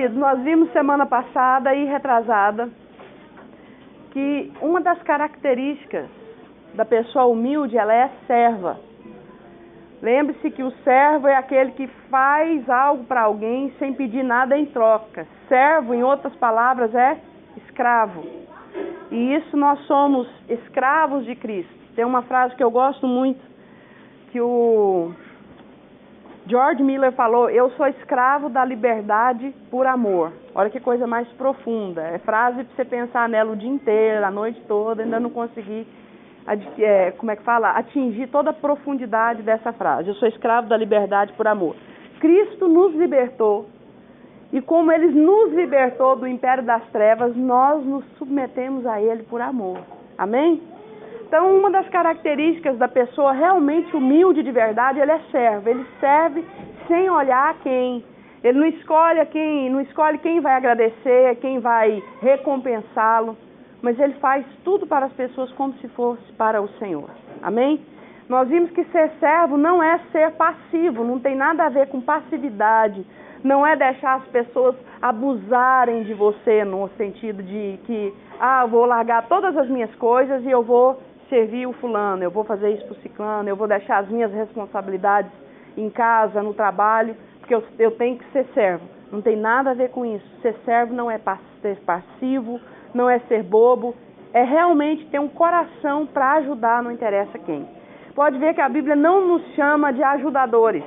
queridos, nós vimos semana passada e retrasada que uma das características da pessoa humilde, ela é serva. Lembre-se que o servo é aquele que faz algo para alguém sem pedir nada em troca. Servo, em outras palavras, é escravo. E isso nós somos escravos de Cristo. Tem uma frase que eu gosto muito, que o George Miller falou: eu sou escravo da liberdade por amor. Olha que coisa mais profunda. É frase para você pensar nela o dia inteiro, a noite toda, ainda não conseguir atingir toda a profundidade dessa frase. Eu sou escravo da liberdade por amor. Cristo nos libertou, e como Ele nos libertou do império das trevas, nós nos submetemos a Ele por amor. Amém? Então, uma das características da pessoa realmente humilde de verdade, ele é servo. Ele serve sem olhar quem. Ele não escolhe quem vai agradecer, quem vai recompensá-lo, mas ele faz tudo para as pessoas como se fosse para o Senhor. Amém? Nós vimos que ser servo não é ser passivo, não tem nada a ver com passividade, não é deixar as pessoas abusarem de você no sentido de que, eu vou largar todas as minhas coisas e eu vou servir o fulano, eu vou fazer isso para o ciclano, eu vou deixar as minhas responsabilidades em casa, no trabalho, porque eu tenho que ser servo. Não tem nada a ver com isso. Ser servo não é ser passivo, não é ser bobo, é realmente ter um coração para ajudar, não interessa quem. Pode ver que a Bíblia não nos chama de ajudadores.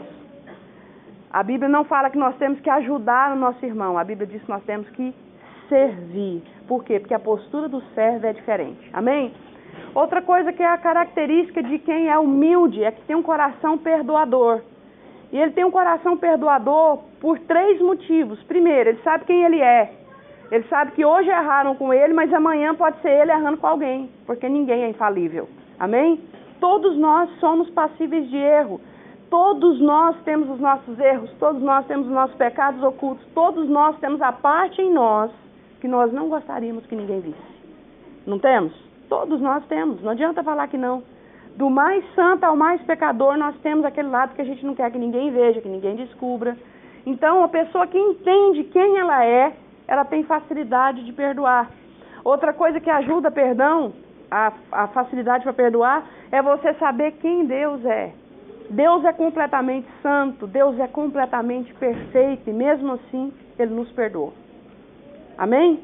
A Bíblia não fala que nós temos que ajudar o nosso irmão, a Bíblia diz que nós temos que servir. Por quê? Porque a postura do servo é diferente. Amém? Outra coisa que é a característica de quem é humilde é que tem um coração perdoador. E ele tem um coração perdoador por 3 motivos. Primeiro, ele sabe quem ele é. Ele sabe que hoje erraram com ele, mas amanhã pode ser ele errando com alguém, porque ninguém é infalível. Amém? Todos nós somos passíveis de erro. Todos nós temos os nossos erros, todos nós temos os nossos pecados ocultos, todos nós temos a parte em nós que nós não gostaríamos que ninguém visse. Não temos? Todos nós temos, não adianta falar que não. Do mais santo ao mais pecador, nós temos aquele lado que a gente não quer que ninguém veja, que ninguém descubra. Então, a pessoa que entende quem ela é, ela tem facilidade de perdoar. Outra coisa que ajuda perdão, a facilidade para perdoar, é você saber quem Deus é. Deus é completamente santo, Deus é completamente perfeito, e mesmo assim, Ele nos perdoa. Amém?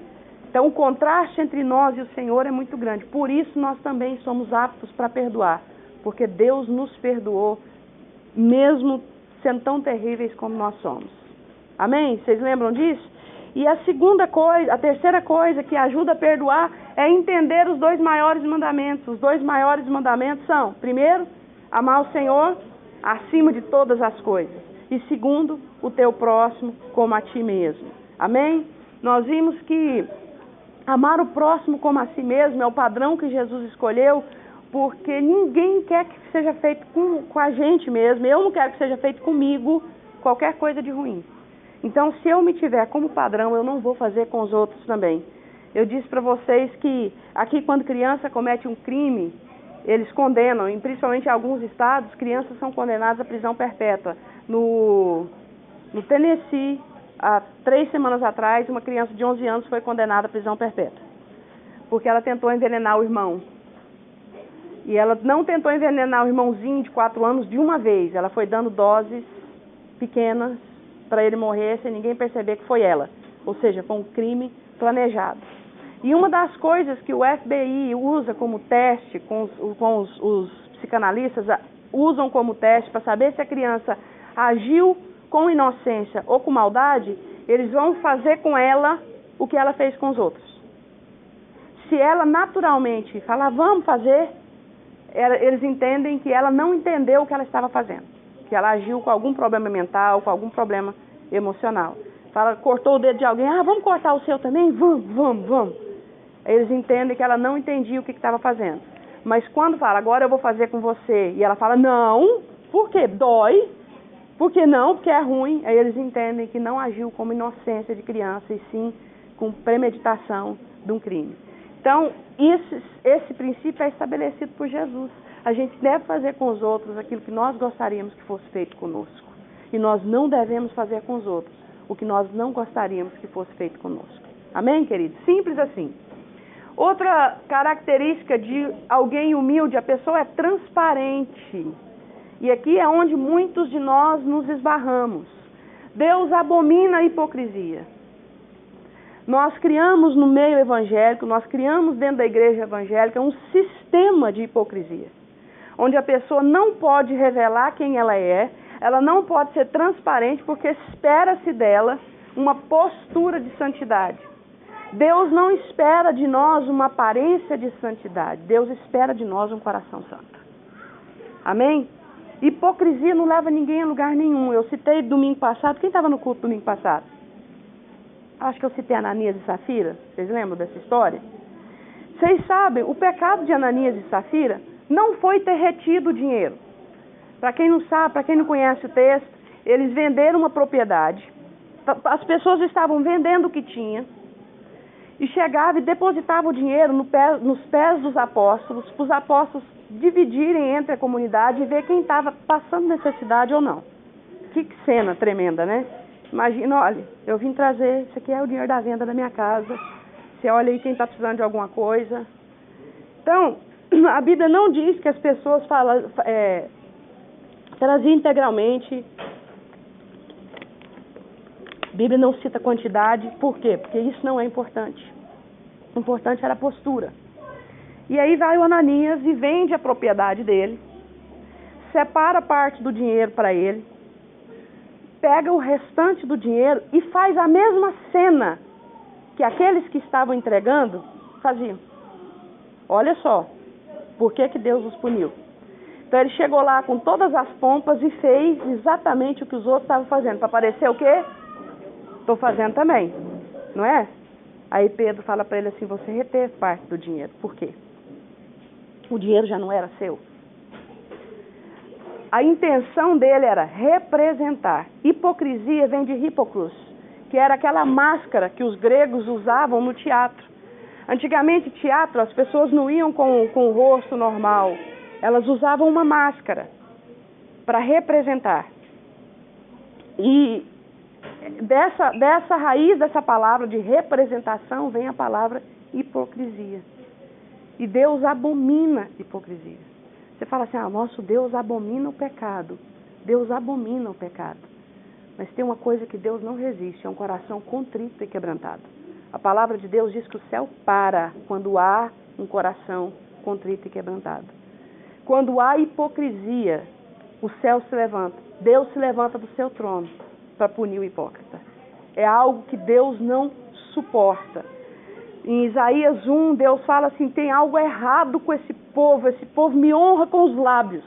Então, o contraste entre nós e o Senhor é muito grande. Por isso, nós também somos aptos para perdoar. Porque Deus nos perdoou, mesmo sendo tão terríveis como nós somos. Amém? Vocês lembram disso? E a terceira coisa que ajuda a perdoar é entender os 2 maiores mandamentos. Os 2 maiores mandamentos são, primeiro, amar o Senhor acima de todas as coisas. E segundo, o teu próximo como a ti mesmo. Amém? Nós vimos que amar o próximo como a si mesmo é o padrão que Jesus escolheu, porque ninguém quer que seja feito com a gente mesmo. Eu não quero que seja feito comigo qualquer coisa de ruim. Então, se eu me tiver como padrão, eu não vou fazer com os outros também. Eu disse para vocês que aqui, quando criança comete um crime, eles condenam, e principalmente em alguns estados, crianças são condenadas à prisão perpétua. No Tennessee, há 3 semanas atrás, uma criança de 11 anos foi condenada à prisão perpétua, porque ela tentou envenenar o irmão. E ela não tentou envenenar o irmãozinho de 4 anos de uma vez, ela foi dando doses pequenas para ele morrer sem ninguém perceber que foi ela. Ou seja, foi um crime planejado. E uma das coisas que o FBI usa como teste, com os psicanalistas usam como teste para saber se a criança agiu com inocência ou com maldade, eles vão fazer com ela o que ela fez com os outros. Se ela naturalmente falar, vamos fazer, eles entendem que ela não entendeu o que ela estava fazendo, que ela agiu com algum problema mental, com algum problema emocional. Fala, cortou o dedo de alguém, vamos cortar o seu também? Vamos. Eles entendem que ela não entendia o que estava fazendo. Mas quando fala, agora eu vou fazer com você, e ela fala, não, por quê? Dói. Por que não? Porque é ruim. Aí eles entendem que não agiu como inocência de criança, e sim com premeditação de um crime. Então, esse princípio é estabelecido por Jesus. A gente deve fazer com os outros aquilo que nós gostaríamos que fosse feito conosco. E nós não devemos fazer com os outros o que nós não gostaríamos que fosse feito conosco. Amém, queridos? Simples assim. Outra característica de alguém humilde, a pessoa é transparente. E aqui é onde muitos de nós nos esbarramos. Deus abomina a hipocrisia. Nós criamos no meio evangélico, nós criamos dentro da igreja evangélica um sistema de hipocrisia, onde a pessoa não pode revelar quem ela não pode ser transparente, porque espera-se dela uma postura de santidade. Deus não espera de nós uma aparência de santidade, Deus espera de nós um coração santo. Amém? Hipocrisia não leva ninguém a lugar nenhum. Eu citei domingo passado, quem estava no culto domingo passado? Acho que eu citei Ananias e Safira, vocês lembram dessa história? Vocês sabem, o pecado de Ananias e Safira não foi ter retido o dinheiro. Para quem não sabe, para quem não conhece o texto, eles venderam uma propriedade, as pessoas estavam vendendo o que tinha, e chegavam e depositavam o dinheiro nos pés dos apóstolos, para os apóstolos dividirem entre a comunidade e ver quem estava passando necessidade ou não. Que cena tremenda, né? Imagina, olha, eu vim trazer, isso aqui é o dinheiro da venda da minha casa, você olha aí quem está precisando de alguma coisa. Então, a Bíblia não diz que as pessoas traziam integralmente. A Bíblia não cita quantidade, por quê? Porque isso não é importante. O importante era a postura. E aí vai o Ananias e vende a propriedade dele, separa parte do dinheiro para ele, pega o restante do dinheiro e faz a mesma cena que aqueles que estavam entregando faziam. Olha só, por que Deus os puniu. Então ele chegou lá com todas as pompas e fez exatamente o que os outros estavam fazendo, para parecer o quê? Estou fazendo também, não é? Aí Pedro fala para ele assim, você reteve parte do dinheiro. Por quê? O dinheiro já não era seu. A intenção dele era representar. Hipocrisia vem de hipocrus, que era aquela máscara que os gregos usavam no teatro. Antigamente, teatro, as pessoas não iam com o rosto normal. Elas usavam uma máscara para representar. E dessa raiz dessa palavra de representação vem a palavra hipocrisia. E Deus abomina hipocrisia. Você fala assim, nosso Deus abomina o pecado. Deus abomina o pecado. Mas tem uma coisa que Deus não resiste, é um coração contrito e quebrantado. A palavra de Deus diz que o céu para quando há um coração contrito e quebrantado. Quando há hipocrisia, o céu se levanta. Deus se levanta do seu trono para punir o hipócrita. É algo que Deus não suporta. Em Isaías 1, Deus fala assim, tem algo errado com esse povo me honra com os lábios,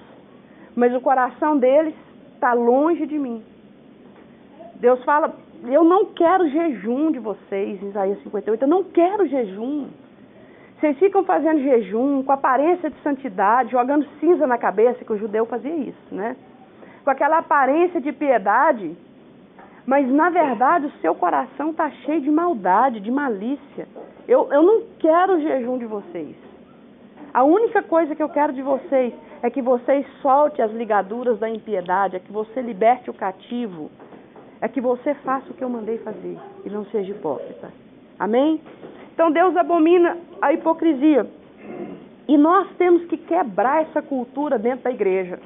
mas o coração deles está longe de mim. Deus fala, eu não quero jejum de vocês, em Isaías 58, eu não quero jejum. Vocês ficam fazendo jejum com aparência de santidade, jogando cinza na cabeça, que o judeu fazia isso, né? Com aquela aparência de piedade, mas na verdade o seu coração está cheio de maldade, de malícia. Eu não quero o jejum de vocês. A única coisa que eu quero de vocês é que vocês soltem as ligaduras da impiedade, é que você liberte o cativo, é que você faça o que eu mandei fazer e não seja hipócrita. Amém? Então Deus abomina a hipocrisia. E nós temos que quebrar essa cultura dentro da igreja.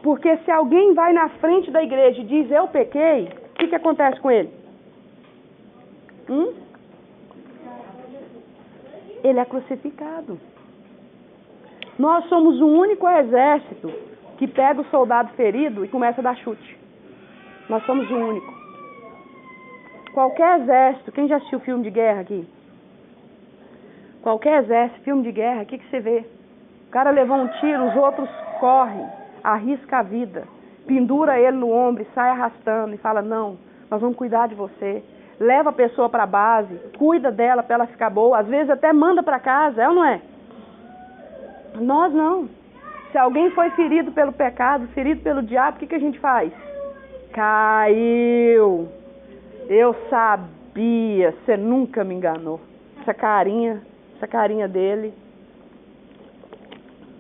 Porque se alguém vai na frente da igreja e diz, eu pequei, o que acontece com ele? Ele é crucificado. Nós somos o único exército que pega o soldado ferido e começa a dar chute. Nós somos o único. Qualquer exército, quem já assistiu filme de guerra aqui? Qualquer exército, filme de guerra, o que você vê? O cara levou um tiro, os outros correm, arrisca a vida, pendura ele no ombro e sai arrastando e fala, não, nós vamos cuidar de você. Leva a pessoa para a base, cuida dela para ela ficar boa, às vezes até manda para casa, é ou não é? Nós não. Se alguém foi ferido pelo pecado, ferido pelo diabo, o que a gente faz? Caiu. Eu sabia, você nunca me enganou. Essa carinha dele,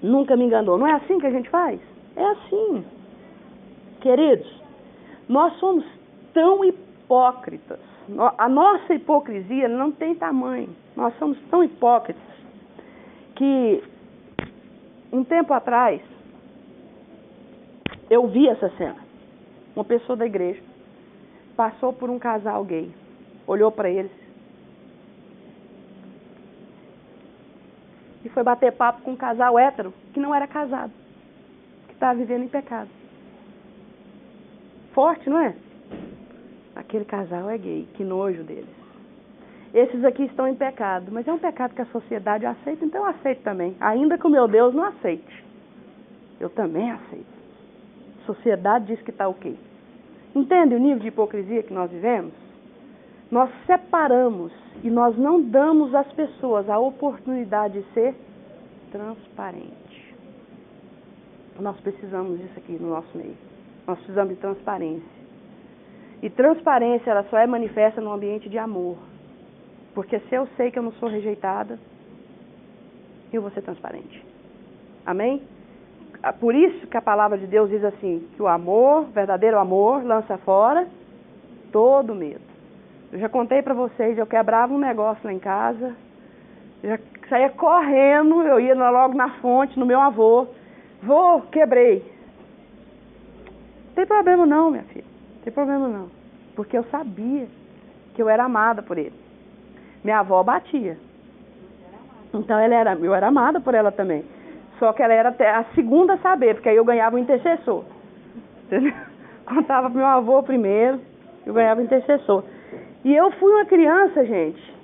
nunca me enganou. Não é assim que a gente faz? É assim. Queridos, nós somos tão hipócritas. A nossa hipocrisia não tem tamanho. Nós somos tão hipócritas que, um tempo atrás, eu vi essa cena. Uma pessoa da igreja passou por um casal gay, olhou para eles e foi bater papo com um casal hétero que não era casado, que estava vivendo em pecado. Forte, não é? Aquele casal é gay, que nojo deles. Esses aqui estão em pecado, mas é um pecado que a sociedade aceita, então eu aceito também. Ainda que o meu Deus não aceite, eu também aceito. A sociedade diz que está ok. Entende o nível de hipocrisia que nós vivemos? Nós separamos e nós não damos às pessoas a oportunidade de ser transparente. Nós precisamos disso aqui no nosso meio. Nós precisamos de transparência. E transparência, ela só é manifesta no ambiente de amor. Porque se eu sei que eu não sou rejeitada, eu vou ser transparente. Amém? Por isso que a palavra de Deus diz assim, que o amor, verdadeiro amor, lança fora todo medo. Eu já contei para vocês, eu quebrava um negócio lá em casa, eu já saía correndo, eu ia logo na fonte, no meu avô. Vô, quebrei. Não tem problema não, minha filha. Não tem problema não. Porque eu sabia que eu era amada por ele. Minha avó batia. Então eu era amada por ela também. Só que ela era até a segunda a saber, porque aí eu ganhava um intercessor. Entendeu? Contava pro meu avô primeiro, eu ganhava um intercessor. E eu fui uma criança, gente,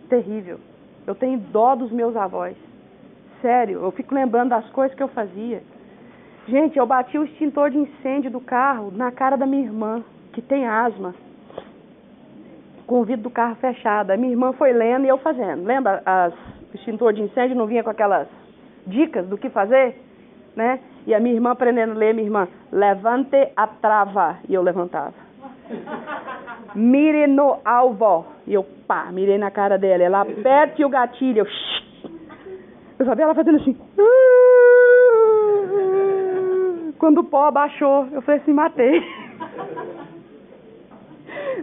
terrível. Eu tenho dó dos meus avós. Sério, eu fico lembrando das coisas que eu fazia. Gente, eu bati o extintor de incêndio do carro na cara da minha irmã, que tem asma, com o vidro do carro fechado. A minha irmã foi lendo e eu fazendo. Lembra? O extintor de incêndio não vinha com aquelas dicas do que fazer? Né? E a minha irmã aprendendo a ler, minha irmã, levante a trava. E eu levantava. Mire no alvo. E eu, pá, mirei na cara dela. Ela aperte o gatilho. Eu sabia ela fazendo assim. Quando o pó abaixou, eu falei assim, matei.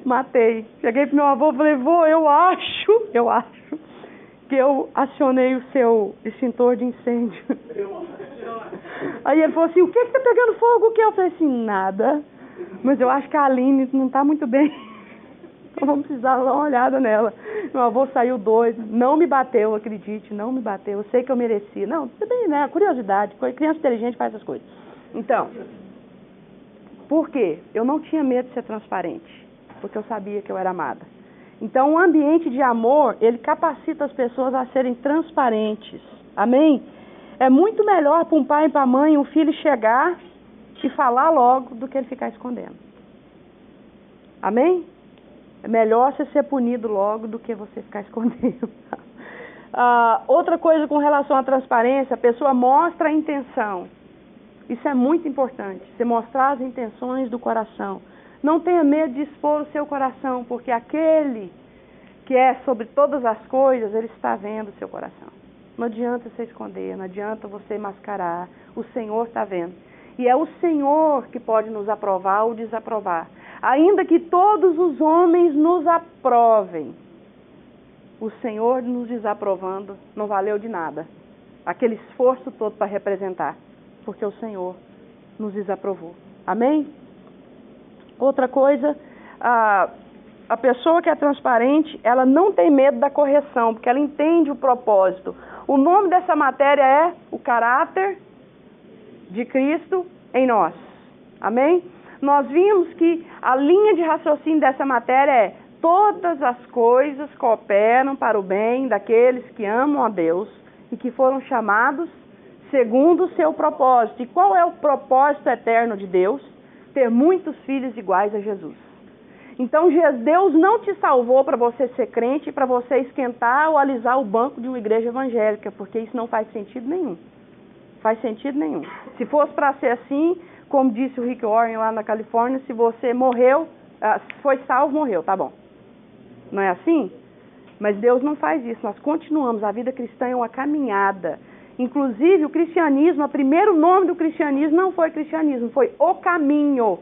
Matei. Cheguei pro meu avô e falei, vô, eu acho que eu acionei o seu extintor de incêndio. Aí ele falou assim, o que tá pegando fogo? O que? Eu falei assim, nada. Mas eu acho que a Aline não tá muito bem. Então vamos precisar dar uma olhada nela. Meu avô saiu doido. Não me bateu, acredite, não me bateu. Eu sei que eu merecia. Não, tudo bem, né? Curiosidade. Criança inteligente faz essas coisas. Então, por quê? Eu não tinha medo de ser transparente. Porque eu sabia que eu era amada. Então, o ambiente de amor, ele capacita as pessoas a serem transparentes. Amém? É muito melhor para um pai e para a mãe um filho chegar e falar logo do que ele ficar escondendo. Amém? É melhor você ser punido logo do que você ficar escondendo. Outra coisa com relação à transparência, a pessoa mostra a intenção. Isso é muito importante, você mostrar as intenções do coração. Não tenha medo de expor o seu coração, porque aquele que é sobre todas as coisas, ele está vendo o seu coração. Não adianta você esconder, não adianta você mascarar. O Senhor está vendo. E é o Senhor que pode nos aprovar ou desaprovar. Ainda que todos os homens nos aprovem, o Senhor nos desaprovando não valeu de nada. Aquele esforço todo para representar, porque o Senhor nos desaprovou. Amém? Outra coisa, a pessoa que é transparente, ela não tem medo da correção, porque ela entende o propósito. O nome dessa matéria é o caráter de Cristo em nós. Amém? Nós vimos que a linha de raciocínio dessa matéria é: todas as coisas cooperam para o bem daqueles que amam a Deus e que foram chamados segundo o seu propósito. E qual é o propósito eterno de Deus? Ter muitos filhos iguais a Jesus. Então Deus não te salvou para você ser crente, para você esquentar ou alisar o banco de uma igreja evangélica, porque isso não faz sentido nenhum. Faz sentido nenhum. Se fosse para ser assim, como disse o Rick Warren lá na Califórnia, se você morreu, foi salvo, morreu, tá bom. Não é assim? Mas Deus não faz isso, nós continuamos, a vida cristã é uma caminhada. Inclusive o cristianismo, o primeiro nome do cristianismo não foi cristianismo, foi o caminho.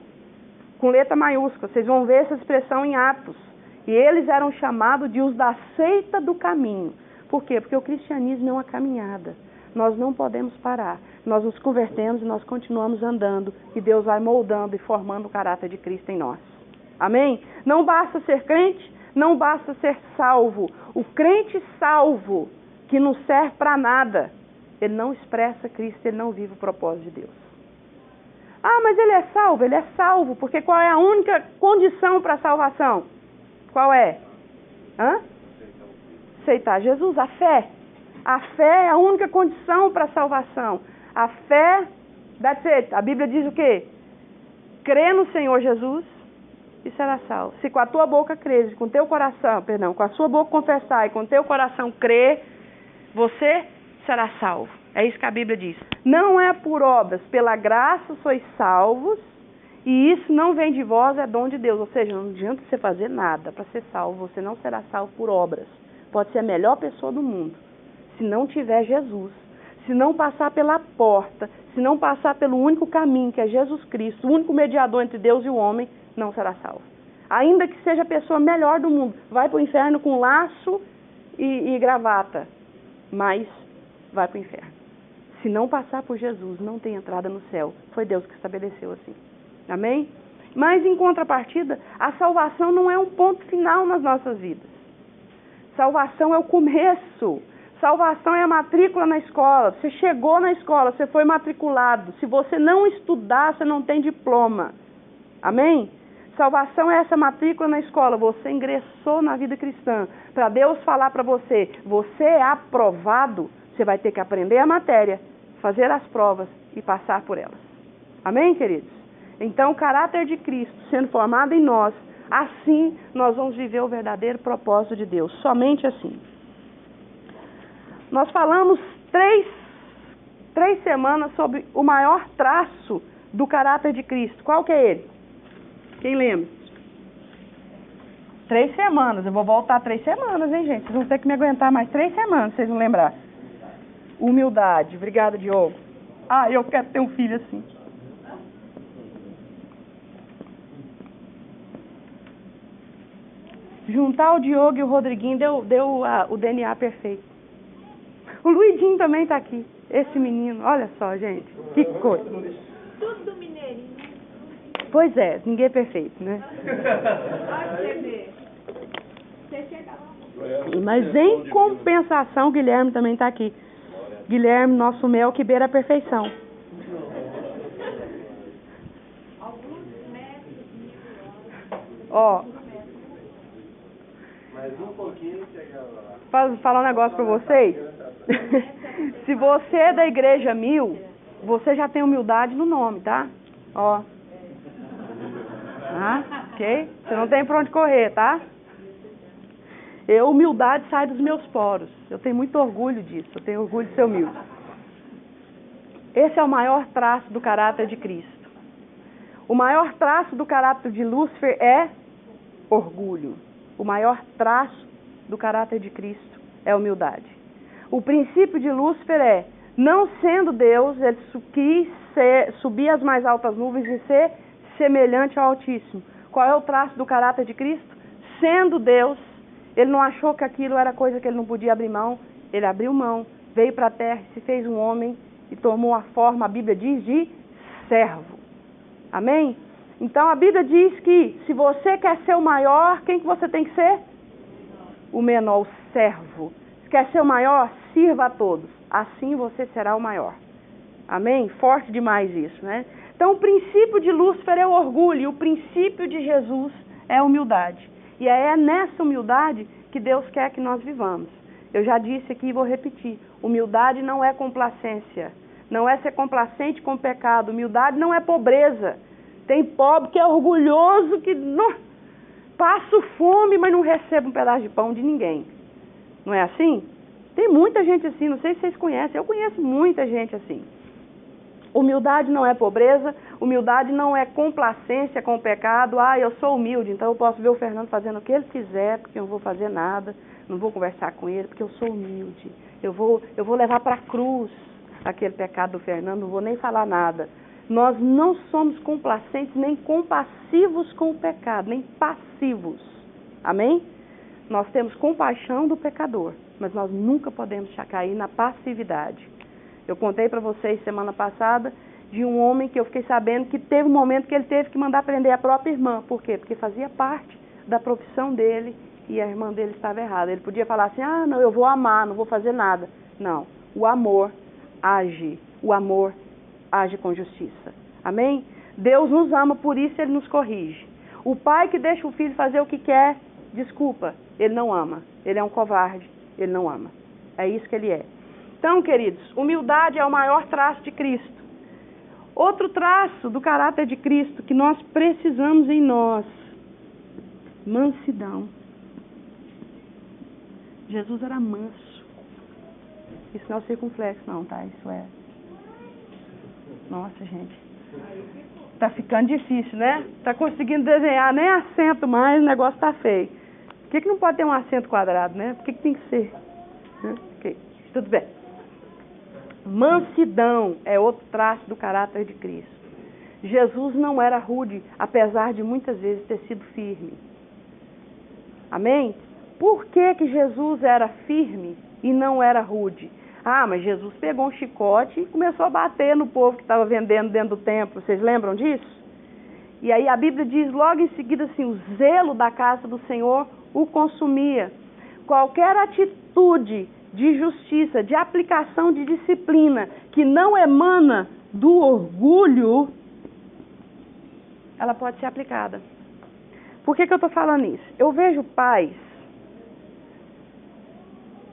com letra maiúscula. Vocês vão ver essa expressão em Atos. E eles eram chamados de os da seita do caminho. Por quê? Porque o cristianismo é uma caminhada. Nós não podemos parar. Nós nos convertemos e nós continuamos andando. E Deus vai moldando e formando o caráter de Cristo em nós. Amém? Não basta ser crente, não basta ser salvo. O crente salvo, que não serve para nada, ele não expressa Cristo, ele não vive o propósito de Deus. Ah, mas ele é salvo, porque qual é a única condição para a salvação? Qual é? Aceitar Jesus, a fé. A fé é a única condição para a salvação. A fé, that's it. A Bíblia diz o quê? Crê no Senhor Jesus e será salvo. Se com a tua boca creres, com teu coração, com a sua boca confessar e com teu coração crer, você será salvo. É isso que a Bíblia diz. Não é por obras, pela graça sois salvos, e isso não vem de vós, é dom de Deus. Ou seja, não adianta você fazer nada para ser salvo, você não será salvo por obras. Pode ser a melhor pessoa do mundo. Se não tiver Jesus, se não passar pela porta, se não passar pelo único caminho, que é Jesus Cristo, o único mediador entre Deus e o homem, não será salvo. Ainda que seja a pessoa melhor do mundo, vai para o inferno com laço e gravata, mas vai para o inferno. Se não passar por Jesus, não tem entrada no céu. Foi Deus que estabeleceu assim. Amém? Mas em contrapartida, a salvação não é um ponto final nas nossas vidas. Salvação é o começo. Salvação é a matrícula na escola. Você chegou na escola, você foi matriculado. Se você não estudar, você não tem diploma. Amém? Salvação é essa matrícula na escola. Você ingressou na vida cristã. Para Deus falar para você, você é aprovado, você vai ter que aprender a matéria, fazer as provas e passar por elas. Amém, queridos? Então, o caráter de Cristo sendo formado em nós, assim nós vamos viver o verdadeiro propósito de Deus. Somente assim. Nós falamos três semanas sobre o maior traço do caráter de Cristo. Qual que é ele? Quem lembra? 3 semanas. Eu vou voltar 3 semanas, hein, gente? Vocês vão ter que me aguentar mais 3 semanas, se vocês não lembrar. Humildade. Obrigada, Diogo. Ah, eu quero ter um filho assim. Juntar o Diogo e o Rodriguinho deu o DNA perfeito. O Luidinho também está aqui. Esse menino, olha só, gente. Que coisa. Tudo mineirinho. Pois é, ninguém é perfeito, né? Pode você ver. Você chega lá. Mas em compensação, o Guilherme também está aqui. Guilherme, nosso mel que beira a perfeição. Ó. Mais um pouquinho chega lá. Falar um negócio para vocês. Se você é da igreja 1000, você já tem humildade no nome, tá? Ó. Ok? Você não tem pra onde correr, tá? Humildade sai dos meus poros. Eu tenho muito orgulho disso. Eu tenho orgulho de ser humilde. Esse é o maior traço do caráter de Cristo. O maior traço do caráter de Lúcifer é orgulho. O maior traço do caráter de Cristo é humildade. O princípio de Lúcifer é, não sendo Deus, ele quis subir às mais altas nuvens e ser semelhante ao Altíssimo. Qual é o traço do caráter de Cristo? Sendo Deus, ele não achou que aquilo era coisa que ele não podia abrir mão. Ele abriu mão, veio para a terra, se fez um homem e tomou a forma, a Bíblia diz, de servo. Amém? Então a Bíblia diz que se você quer ser o maior, quem que você tem que ser? O menor, o servo. Se quer ser o maior, sirva a todos. Assim você será o maior. Amém? Forte demais isso, né? Então o princípio de Lúcifer é o orgulho e o princípio de Jesus é a humildade. E é nessa humildade que Deus quer que nós vivamos. Eu já disse aqui e vou repetir. Humildade não é complacência. Não é ser complacente com o pecado. Humildade não é pobreza. Tem pobre que é orgulhoso, que não, passo fome, mas não recebe um pedaço de pão de ninguém. Não é assim? Tem muita gente assim, não sei se vocês conhecem. Eu conheço muita gente assim. Humildade não é pobreza, humildade não é complacência com o pecado. Ah, eu sou humilde, então eu posso ver o Fernando fazendo o que ele quiser, porque eu não vou fazer nada, não vou conversar com ele, porque eu sou humilde. Eu vou levar para a cruz aquele pecado do Fernando, não vou nem falar nada. Nós não somos complacentes nem compassivos com o pecado, nem passivos. Amém? Nós temos compaixão do pecador, mas nós nunca podemos cair na passividade. Eu contei para vocês semana passada de um homem que eu fiquei sabendo que teve um momento que ele teve que mandar prender a própria irmã. Por quê? Porque fazia parte da profissão dele e a irmã dele estava errada. Ele podia falar assim, não, eu vou amar, não vou fazer nada. Não, o amor age, o amor age com justiça. Amém? Deus nos ama, por isso Ele nos corrige. O pai que deixa o filho fazer o que quer, desculpa, ele não ama. Ele é um covarde, ele não ama. É isso que ele é. Então, queridos, humildade é o maior traço de Cristo. Outro traço do caráter de Cristo que nós precisamos em nós, mansidão. Jesus era manso. Isso não é o circunflexo não, tá? Isso é... Nossa, gente. Tá ficando difícil, né? Tá conseguindo desenhar nem acento mais, o negócio tá feio. Por que não pode ter um acento quadrado, né? Por que tem que ser? Ok, tudo bem. Mansidão é outro traço do caráter de Cristo. Jesus não era rude, apesar de muitas vezes ter sido firme. Amém? Por que Jesus era firme e não era rude? Mas Jesus pegou um chicote e começou a bater no povo que estava vendendo dentro do templo. Vocês lembram disso? E aí a Bíblia diz logo em seguida assim, o zelo da casa do Senhor o consumia. Qualquer atitude de justiça, de aplicação de disciplina, que não emana do orgulho, ela pode ser aplicada. Por que eu estou falando isso? Eu vejo pais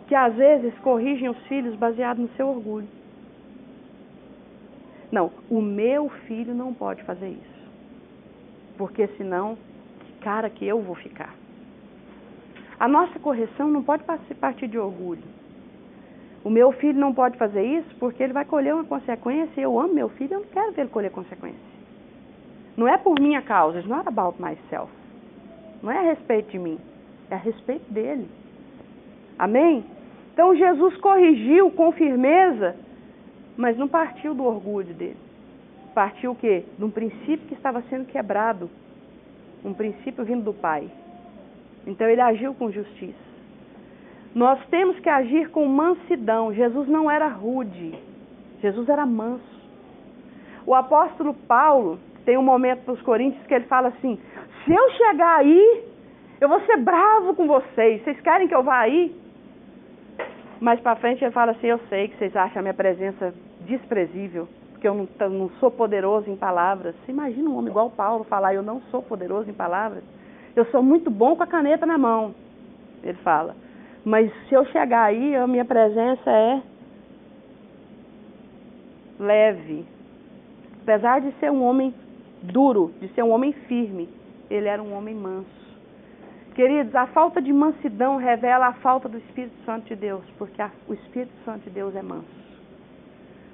que às vezes corrigem os filhos baseado no seu orgulho. Não, o meu filho não pode fazer isso. Porque senão, que cara que eu vou ficar. A nossa correção não pode partir de orgulho. O meu filho não pode fazer isso porque ele vai colher uma consequência. Eu amo meu filho, eu não quero ver ele colher consequência. Não é por minha causa, it's not about myself. Não é a respeito de mim, é a respeito dele. Amém? Então Jesus corrigiu com firmeza, mas não partiu do orgulho dele. Partiu o quê? De um princípio que estava sendo quebrado. Um princípio vindo do Pai. Então ele agiu com justiça. Nós temos que agir com mansidão. Jesus não era rude. Jesus era manso. O apóstolo Paulo tem um momento para os Coríntios que ele fala assim, se eu chegar aí, eu vou ser bravo com vocês. Vocês querem que eu vá aí? Mais para frente ele fala assim, eu sei que vocês acham a minha presença desprezível, porque eu não sou poderoso em palavras. Você imagina um homem igual Paulo falar, eu não sou poderoso em palavras? Eu sou muito bom com a caneta na mão. Ele fala, mas se eu chegar aí, a minha presença é leve. Apesar de ser um homem duro, de ser um homem firme, ele era um homem manso. Queridos, a falta de mansidão revela a falta do Espírito Santo de Deus, porque o Espírito Santo de Deus é manso.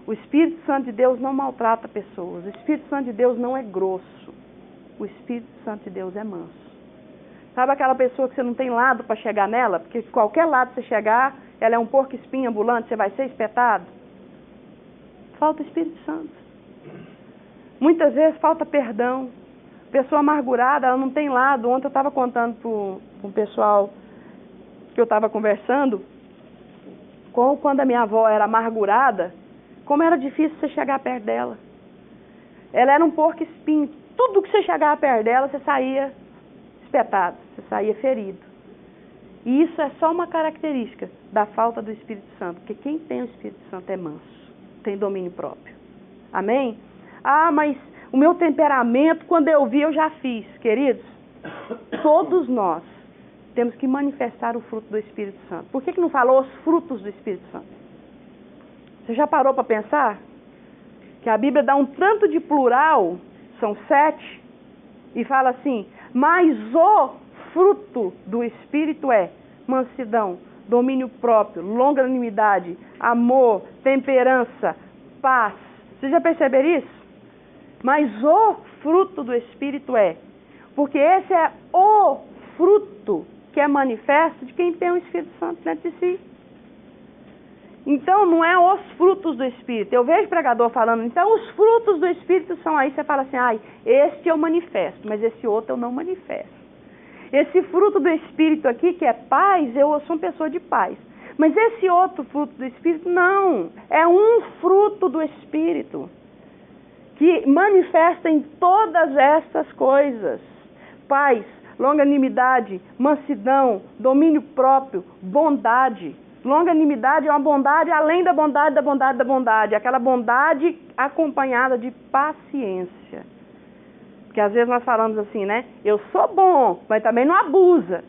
O Espírito Santo de Deus não maltrata pessoas. O Espírito Santo de Deus não é grosso. O Espírito Santo de Deus é manso. Sabe aquela pessoa que você não tem lado para chegar nela? Porque qualquer lado que você chegar, ela é um porco-espinho ambulante, você vai ser espetado? Falta o Espírito Santo. Muitas vezes falta perdão. Pessoa amargurada, ela não tem lado. Ontem eu estava contando para um pessoal que eu estava conversando, quando a minha avó era amargurada, como era difícil você chegar perto dela. Ela era um porco espinho. Tudo que você chegava perto dela, você saía espetado, você saía ferido. E isso é só uma característica da falta do Espírito Santo, porque quem tem o Espírito Santo é manso, tem domínio próprio. Amém? Mas o meu temperamento, quando eu vi, eu já fiz. Queridos, todos nós temos que manifestar o fruto do Espírito Santo. Por que não falou os frutos do Espírito Santo? Você já parou para pensar? Que a Bíblia dá um tanto de plural, são 7, e fala assim, mas o fruto do Espírito é mansidão, domínio próprio, longanimidade, amor, temperança, paz. Vocês já perceberam isso? Mas o fruto do Espírito é, porque esse é o fruto que é manifesto de quem tem o Espírito Santo dentro de si. Então, não é os frutos do Espírito. Eu vejo pregador falando, então os frutos do Espírito são aí. Você fala assim, este eu manifesto, mas esse outro eu não manifesto. Esse fruto do Espírito aqui, que é paz, eu sou uma pessoa de paz. Mas esse outro fruto do Espírito, não. É um fruto do Espírito que manifesta em todas essas coisas. Paz, longanimidade, mansidão, domínio próprio, bondade. Longanimidade é uma bondade além da bondade, da bondade, da bondade. Aquela bondade acompanhada de paciência. Porque às vezes nós falamos assim, né? Eu sou bom, mas também não abusa.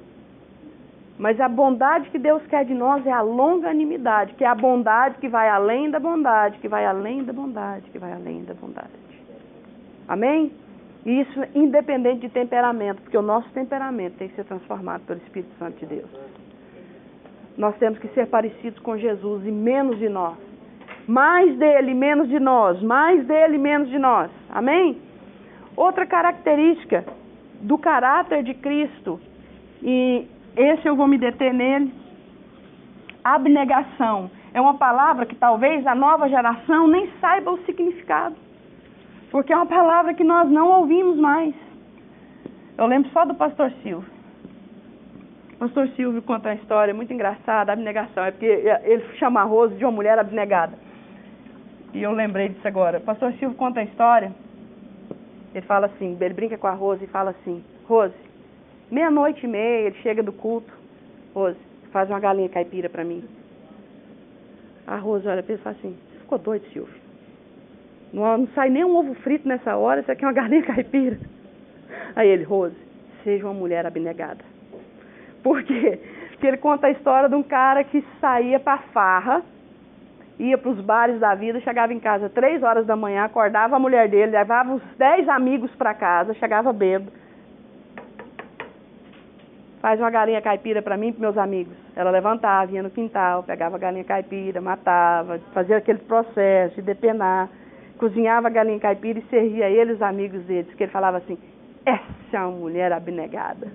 Mas a bondade que Deus quer de nós é a longanimidade, que é a bondade que vai além da bondade, que vai além da bondade, que vai além da bondade. Amém? E isso independente de temperamento, porque o nosso temperamento tem que ser transformado pelo Espírito Santo de Deus. Nós temos que ser parecidos com Jesus e menos de nós. Mais dele, menos de nós. Mais dele, menos de nós. Amém? Outra característica do caráter de Cristo, e esse eu vou me deter nele, abnegação. É uma palavra que talvez a nova geração nem saiba o significado. Porque é uma palavra que nós não ouvimos mais. Eu lembro só do pastor Silvio. O pastor Silvio conta uma história muito engraçada, abnegação. É porque ele chama a Rose de uma mulher abnegada. E eu lembrei disso agora. O pastor Silvio conta a história. Ele fala assim, ele brinca com a Rose e fala assim, Rose, 00:30, ele chega do culto. Rose, faz uma galinha caipira pra mim. A Rose olha pra ele e fala assim, você ficou doido, Silvio? Não sai nem um ovo frito nessa hora, isso aqui é uma galinha caipira. Aí ele, Rose, seja uma mulher abnegada. Por quê? Porque ele conta a história de um cara que saía pra farra, ia pros bares da vida, chegava em casa 3 horas da manhã, acordava a mulher dele, levava os 10 amigos pra casa, chegava bêbado. Faz uma galinha caipira pra mim e pros meus amigos. Ela levantava, ia no quintal, pegava a galinha caipira, matava, fazia aquele processo de depenar, cozinhava a galinha caipira e servia a ele e os amigos deles, que ele falava assim, essa é uma mulher abnegada.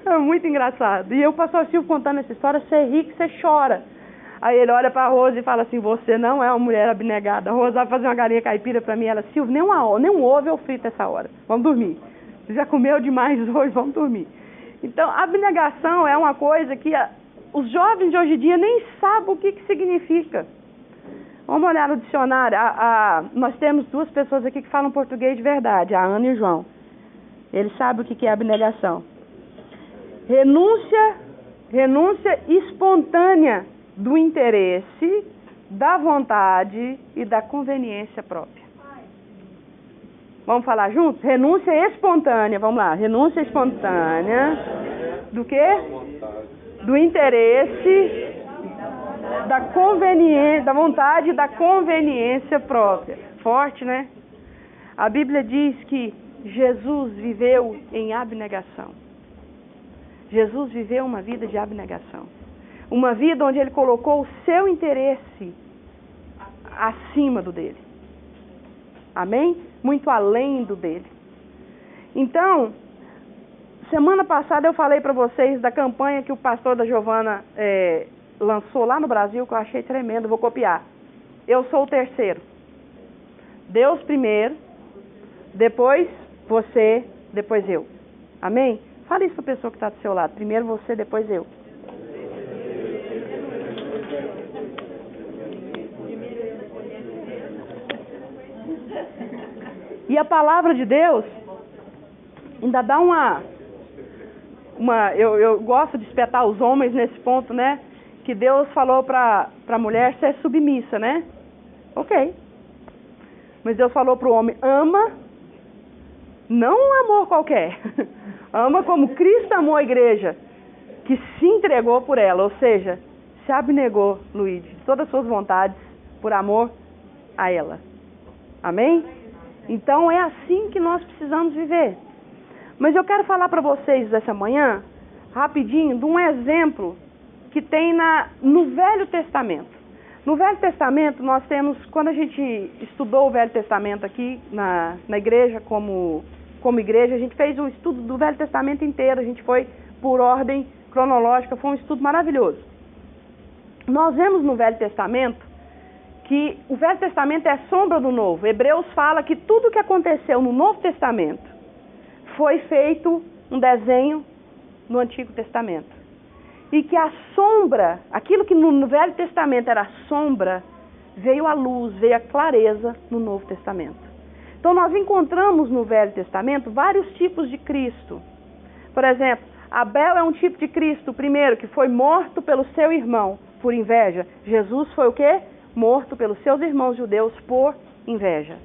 É muito engraçado. E eu, o pastor Silvio, contando essa história, você ri que você chora. Aí ele olha pra Rose e fala assim, você não é uma mulher abnegada. A Rose vai fazer uma galinha caipira pra mim. Ela, Silvio, nem um ovo eu frito essa hora. Vamos dormir. Você já comeu demais hoje, vamos dormir. Então, a abnegação é uma coisa que os jovens de hoje em dia nem sabem o que significa. Vamos olhar no dicionário. Nós temos 2 pessoas aqui que falam português de verdade, a Ana e o João. Eles sabem o que é abnegação. Renúncia espontânea do interesse, da vontade e da conveniência própria. Vamos falar juntos? Renúncia espontânea, vamos lá. Renúncia espontânea do quê? Do interesse, da conveniência, da vontade e da conveniência própria. Forte, né? A Bíblia diz que Jesus viveu em abnegação. Jesus viveu uma vida de abnegação. Uma vida onde ele colocou o seu interesse acima do dele. Amém? Muito além do dele. Então, semana passada eu falei para vocês da campanha que o pastor da Giovana lançou lá no Brasil, que eu achei tremendo, vou copiar. Eu sou o terceiro. Deus primeiro, depois você, depois eu. Amém? Fala isso para a pessoa que está do seu lado. Primeiro você, depois eu. E a palavra de Deus ainda dá eu gosto de espetar os homens nesse ponto, né? Que Deus falou para a mulher ser submissa, né? Ok. Mas Deus falou para o homem, ama, não um amor qualquer. Ama como Cristo amou a igreja, que se entregou por ela, ou seja, se abnegou, Luíde, de todas as suas vontades, por amor a ela. Amém? Então é assim que nós precisamos viver. Mas eu quero falar para vocês essa manhã, rapidinho, de um exemplo que tem no Velho Testamento. No Velho Testamento nós temos, quando a gente estudou o Velho Testamento aqui na igreja como igreja, a gente fez um estudo do Velho Testamento inteiro, a gente foi por ordem cronológica, foi um estudo maravilhoso. Nós vemos no Velho Testamento que o Velho Testamento é a sombra do Novo. Hebreus fala que tudo que aconteceu no Novo Testamento foi feito um desenho no Antigo Testamento. E que a sombra, aquilo que no Velho Testamento era sombra, veio a luz, veio a clareza no Novo Testamento. Então nós encontramos no Velho Testamento vários tipos de Cristo. Por exemplo, Abel é um tipo de Cristo, primeiro, que foi morto pelo seu irmão por inveja. Jesus foi o quê? Morto pelos seus irmãos judeus por inveja.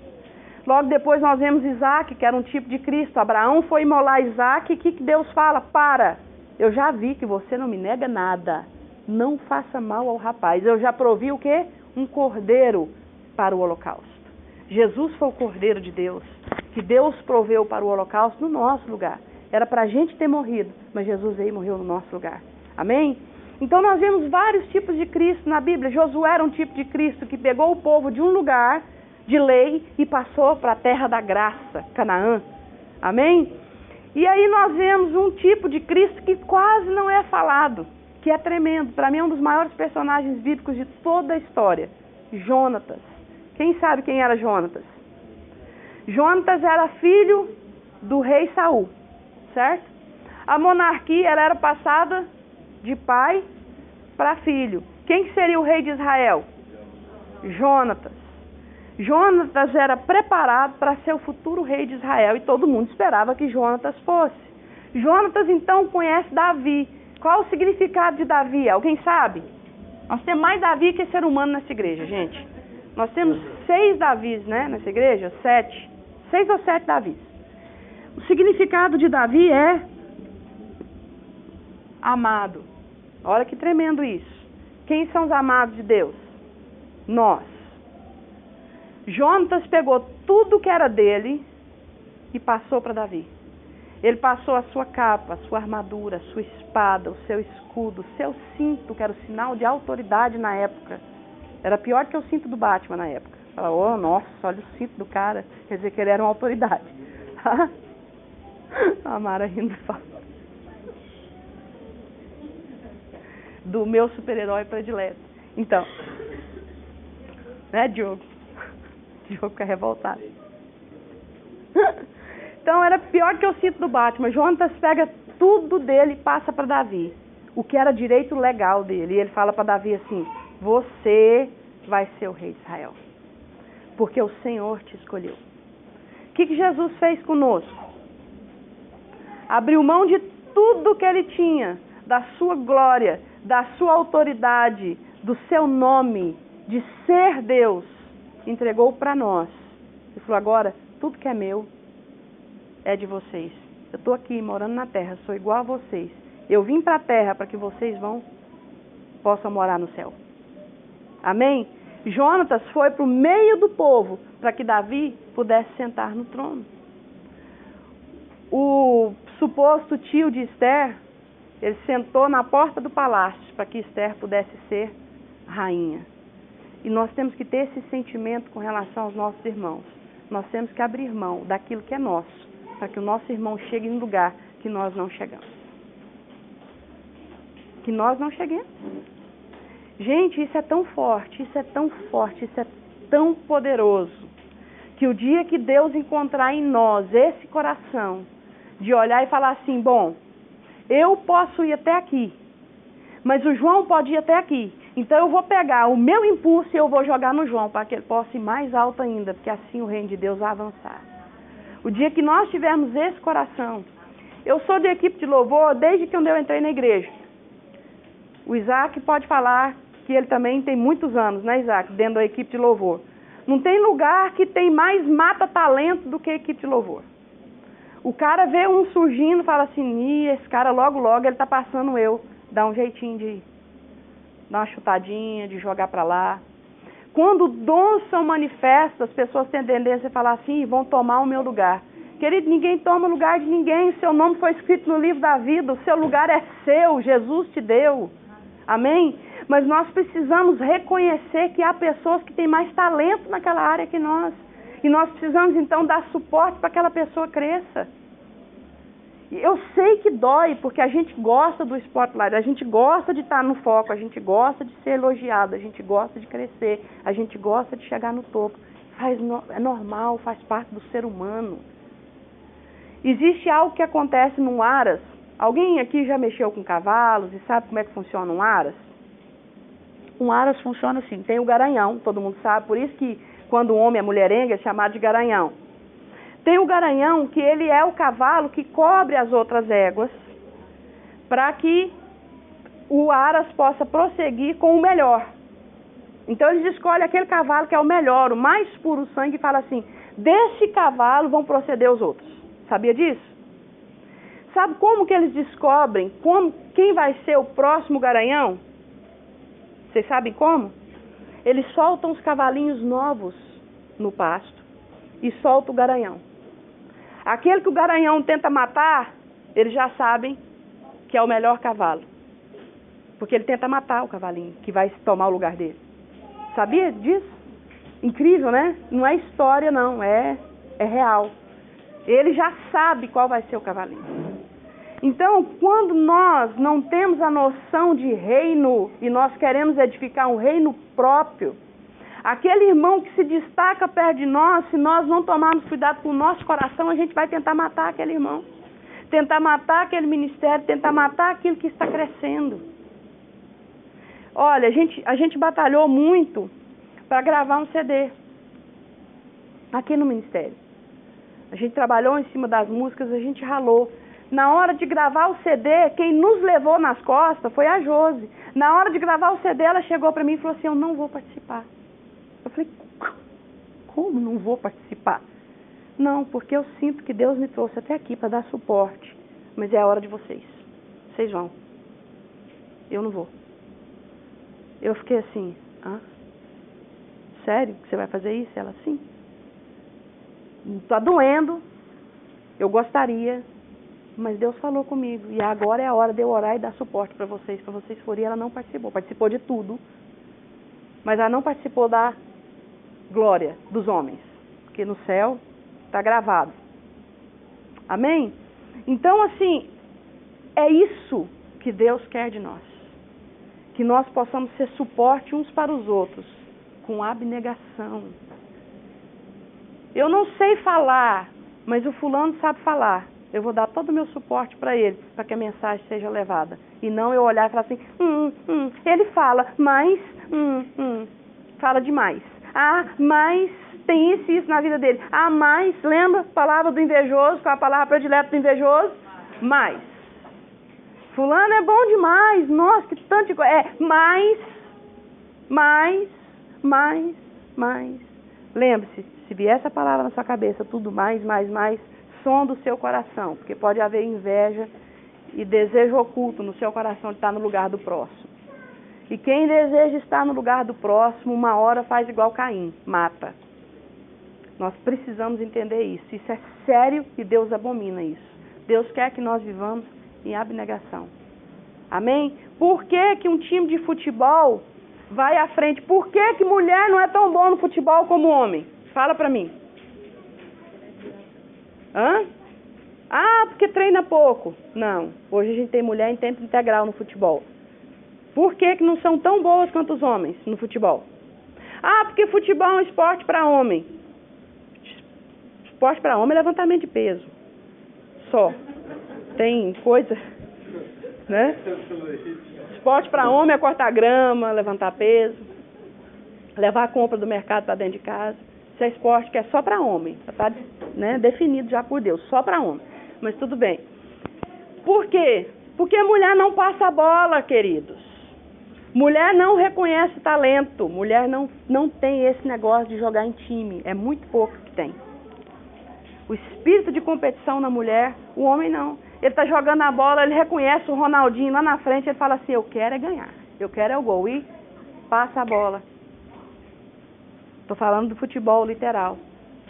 Logo depois nós vemos Isaac, que era um tipo de Cristo. Abraão foi imolar Isaac, e o que Deus fala? Para! Eu já vi que você não me nega nada. Não faça mal ao rapaz. Eu já provi o quê? Um cordeiro para o holocausto. Jesus foi o cordeiro de Deus, que Deus proveu para o holocausto no nosso lugar. Era para a gente ter morrido, mas Jesus veio e morreu no nosso lugar. Amém? Então nós vemos vários tipos de Cristo na Bíblia. Josué era um tipo de Cristo que pegou o povo de um lugar de lei e passou para a terra da graça, Canaã. Amém? E aí nós vemos um tipo de Cristo que quase não é falado, que é tremendo. Para mim é um dos maiores personagens bíblicos de toda a história. Jonatas. Quem sabe quem era Jonatas? Jonatas era filho do rei Saul, certo? A monarquia ela era passada de pai para filho. Quem que seria o rei de Israel? Jonatas. Jonatas era preparado para ser o futuro rei de Israel e todo mundo esperava que Jonatas fosse. Jonatas então conhece Davi. Qual o significado de Davi? Alguém sabe? Nós temos mais Davi que ser humano nessa igreja, gente. Nós temos 6 Davis, né, nessa igreja, 7. 6 ou 7 Davis. O significado de Davi é amado. Olha que tremendo isso. Quem são os amados de Deus? Nós. Jonatas pegou tudo que era dele e passou para Davi. Ele passou a sua capa, a sua armadura, a sua espada, o seu escudo, o seu cinto, que era o sinal de autoridade na época. Era pior que o cinto do Batman na época. Fala, oh, nossa, olha o cinto do cara. Quer dizer que ele era uma autoridade. A Mara rindo fala. Do meu super-herói predileto. Então, né, Diogo? Diogo fica revoltado. Então era pior que o cinto do Batman. Jonatas pega tudo dele e passa para Davi. O que era direito legal dele. E ele fala para Davi assim, você vai ser o rei de Israel. Porque o Senhor te escolheu. O que Jesus fez conosco? Abriu mão de tudo que ele tinha. Da sua glória, da sua autoridade, do seu nome, de ser Deus. Entregou para nós. Ele falou, agora, tudo que é meu é de vocês. Eu estou aqui morando na terra, sou igual a vocês. Eu vim para a terra para que vocês possam morar no céu. Amém? Jonatas foi para o meio do povo para que Davi pudesse sentar no trono. O suposto tio de Esther, ele sentou na porta do palácio para que Esther pudesse ser rainha. E nós temos que ter esse sentimento com relação aos nossos irmãos. Nós temos que abrir mão daquilo que é nosso, para que o nosso irmão chegue em um lugar que nós não chegamos. Que nós não cheguemos. Gente, isso é tão forte, isso é tão forte, isso é tão poderoso, que o dia que Deus encontrar em nós esse coração, de olhar e falar assim, bom, eu posso ir até aqui, mas o João pode ir até aqui, então eu vou pegar o meu impulso e eu vou jogar no João, para que ele possa ir mais alto ainda, porque assim o reino de Deus vai avançar. O dia que nós tivermos esse coração, eu sou de equipe de louvor desde que eu entrei na igreja. O Isaac pode falar que ele também tem muitos anos, né, Isaac, dentro da equipe de louvor. Não tem lugar que tem mais mata-talento do que a equipe de louvor. O cara vê um surgindo e fala assim, esse cara logo, ele tá passando eu. Dá um jeitinho de dar uma chutadinha, de jogar para lá. Quando dons são manifestos, as pessoas têm tendência a falar assim, vão tomar o meu lugar. Querido, ninguém toma lugar de ninguém, o seu nome foi escrito no livro da vida, o seu lugar é seu, Jesus te deu. Amém? Mas nós precisamos reconhecer que há pessoas que têm mais talento naquela área que nós. E nós precisamos então dar suporte para que aquela pessoa cresça. Eu sei que dói, porque a gente gosta do spotlight, a gente gosta de estar no foco, a gente gosta de ser elogiado, a gente gosta de crescer, a gente gosta de chegar no topo. É normal, faz parte do ser humano. Existe algo que acontece num aras. Alguém aqui já mexeu com cavalos e sabe como é que funciona um aras? Um aras funciona assim, tem o garanhão, todo mundo sabe, por isso que quando o homem é mulherengo é chamado de garanhão. Tem o garanhão, que ele é o cavalo que cobre as outras éguas, para que o aras possa prosseguir com o melhor. Então eles escolhem aquele cavalo que é o melhor, o mais puro sangue, e fala assim, desse cavalo vão proceder os outros. Sabia disso? Sabe como que eles descobrem quem vai ser o próximo garanhão? Vocês sabem como? Eles soltam os cavalinhos novos no pasto e soltam o garanhão. Aquele que o garanhão tenta matar, eles já sabem que é o melhor cavalo. Porque ele tenta matar o cavalinho que vai tomar o lugar dele. Sabia disso? Incrível, né? Não é história, não. É real. Ele já sabe qual vai ser o cavalinho. Então, quando nós não temos a noção de reino e nós queremos edificar um reino próprio, aquele irmão que se destaca perto de nós, se nós não tomarmos cuidado com o nosso coração, a gente vai tentar matar aquele irmão, tentar matar aquele ministério, tentar matar aquilo que está crescendo. Olha, a gente batalhou muito para gravar um CD aqui no ministério. A gente trabalhou em cima das músicas, a gente ralou. Na hora de gravar o CD, quem nos levou nas costas foi a Josi. Na hora de gravar o CD, ela chegou para mim e falou assim, eu não vou participar. Eu falei, como não vou participar? Não, porque eu sinto que Deus me trouxe até aqui para dar suporte. Mas é a hora de vocês. Vocês vão. Eu não vou. Eu fiquei assim, sério que você vai fazer isso? Ela, sim. Está doendo. Eu gostaria. Mas Deus falou comigo, e agora é a hora de eu orar e dar suporte para vocês forem. Ela não participou de tudo, mas ela não participou da glória dos homens, porque no céu está gravado. Amém? Então, assim, é isso que Deus quer de nós, que nós possamos ser suporte uns para os outros, com abnegação. Eu não sei falar, mas o fulano sabe falar. Eu vou dar todo o meu suporte para ele, para que a mensagem seja levada. E não eu olhar e falar assim, ele fala, mas, fala demais. Mas tem isso na vida dele. Mas, lembra a palavra do invejoso, qual é a palavra predileta do invejoso? Mais. Fulano é bom demais, nossa, que tanto de coisa. Mais. Lembre-se, se vier essa palavra na sua cabeça, tudo mais, som do seu coração, porque pode haver inveja e desejo oculto no seu coração de estar no lugar do próximo. E quem deseja estar no lugar do próximo, uma hora faz igual Caim, mata. Nós precisamos entender isso. Isso é sério e Deus abomina isso. Deus quer que nós vivamos em abnegação. Amém? Por que um time de futebol vai à frente? Por que mulher não é tão bom no futebol como homem? Fala pra mim. Porque treina pouco. Não. Hoje a gente tem mulher em tempo integral no futebol. Por que não são tão boas quanto os homens no futebol? Porque futebol é um esporte para homem. Esporte para homem é levantamento de peso. Só. Tem coisa, né? Esporte para homem é cortar grama, levantar peso, levar a compra do mercado para dentro de casa. Isso é esporte que é só para homem. Está, né, definido já por Deus, só para homem. Mas tudo bem. Por quê? Porque a mulher não passa a bola, queridos. Mulher não reconhece talento. Mulher não tem esse negócio de jogar em time. É muito pouco que tem. O espírito de competição na mulher, o homem não. Ele está jogando a bola, ele reconhece o Ronaldinho lá na frente, ele fala assim, eu quero é ganhar. Eu quero é o gol. E passa a bola. Estou falando do futebol literal.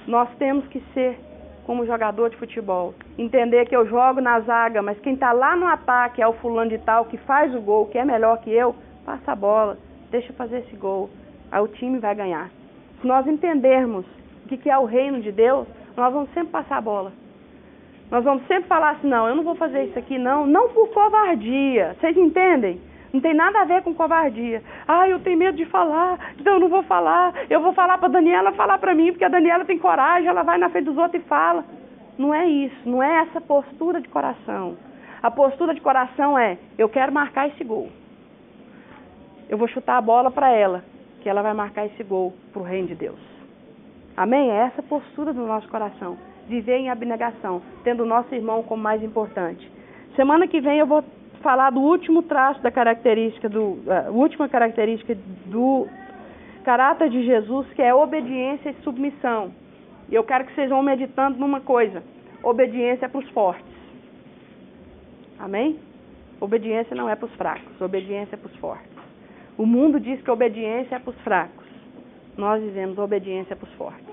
Nós temos que ser como jogador de futebol. Entender que eu jogo na zaga, mas quem está lá no ataque é o fulano de tal que faz o gol, que é melhor que eu, passa a bola, deixa eu fazer esse gol. Aí o time vai ganhar. Se nós entendermos o que é o reino de Deus, nós vamos sempre passar a bola. Nós vamos sempre falar assim, não, eu não vou fazer isso aqui, não por covardia. Vocês entendem? Não tem nada a ver com covardia. Ah, eu tenho medo de falar, então eu não vou falar. Eu vou falar para a Daniela falar para mim, porque a Daniela tem coragem, ela vai na frente dos outros e fala. Não é isso, não é essa postura de coração. A postura de coração é, eu quero marcar esse gol. Eu vou chutar a bola para ela, que ela vai marcar esse gol para o reino de Deus. Amém? É essa postura do nosso coração. Viver em abnegação, tendo o nosso irmão como mais importante. Semana que vem eu vou falar do último traço da característica, última característica do caráter de Jesus, que é obediência e submissão. E eu quero que vocês vão meditando numa coisa. Obediência é para os fortes. Amém? Obediência não é para os fracos, obediência é para os fortes. O mundo diz que obediência é para os fracos. Nós dizemos obediência para os fortes.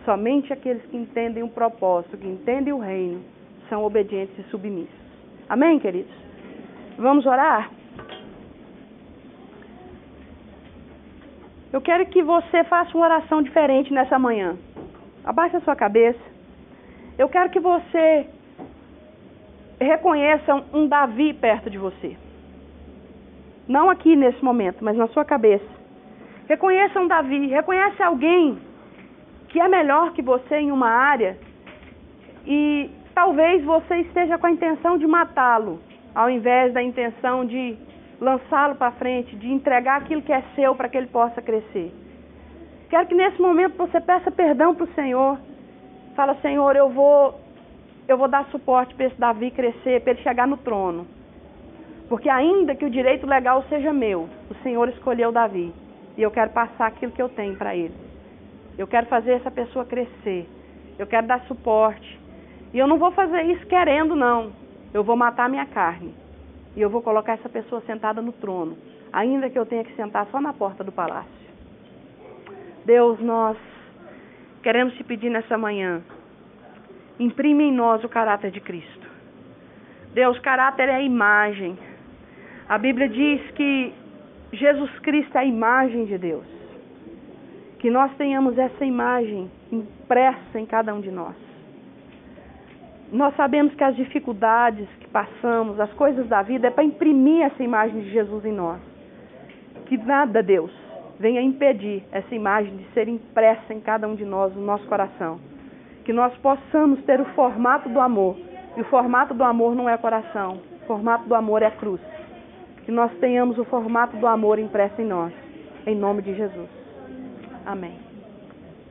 Somente aqueles que entendem o propósito, que entendem o reino, são obedientes e submissos. Amém, queridos? Vamos orar? Eu quero que você faça uma oração diferente nessa manhã. Abaixe a sua cabeça. Eu quero que você reconheça um Davi perto de você. Não aqui nesse momento, mas na sua cabeça. Reconheça um Davi, reconhece alguém que é melhor que você em uma área e talvez você esteja com a intenção de matá-lo, ao invés da intenção de lançá-lo para frente, de entregar aquilo que é seu para que ele possa crescer. Quero que nesse momento você peça perdão para o Senhor. Fala, Senhor, eu vou dar suporte para esse Davi crescer, para ele chegar no trono. Porque ainda que o direito legal seja meu, o Senhor escolheu Davi. E eu quero passar aquilo que eu tenho para ele. Eu quero fazer essa pessoa crescer. Eu quero dar suporte. E eu não vou fazer isso querendo, não. Eu vou matar a minha carne. E eu vou colocar essa pessoa sentada no trono. Ainda que eu tenha que sentar só na porta do palácio. Deus, nós queremos te pedir nessa manhã. Imprime em nós o caráter de Cristo. Deus, caráter é a imagem. A Bíblia diz que Jesus Cristo é a imagem de Deus. Que nós tenhamos essa imagem impressa em cada um de nós. Nós sabemos que as dificuldades que passamos, as coisas da vida, é para imprimir essa imagem de Jesus em nós. Que nada, Deus, venha impedir essa imagem de ser impressa em cada um de nós, no nosso coração. Que nós possamos ter o formato do amor. E o formato do amor não é coração. O formato do amor é a cruz. Que nós tenhamos o formato do amor impresso em nós. Em nome de Jesus. Amém.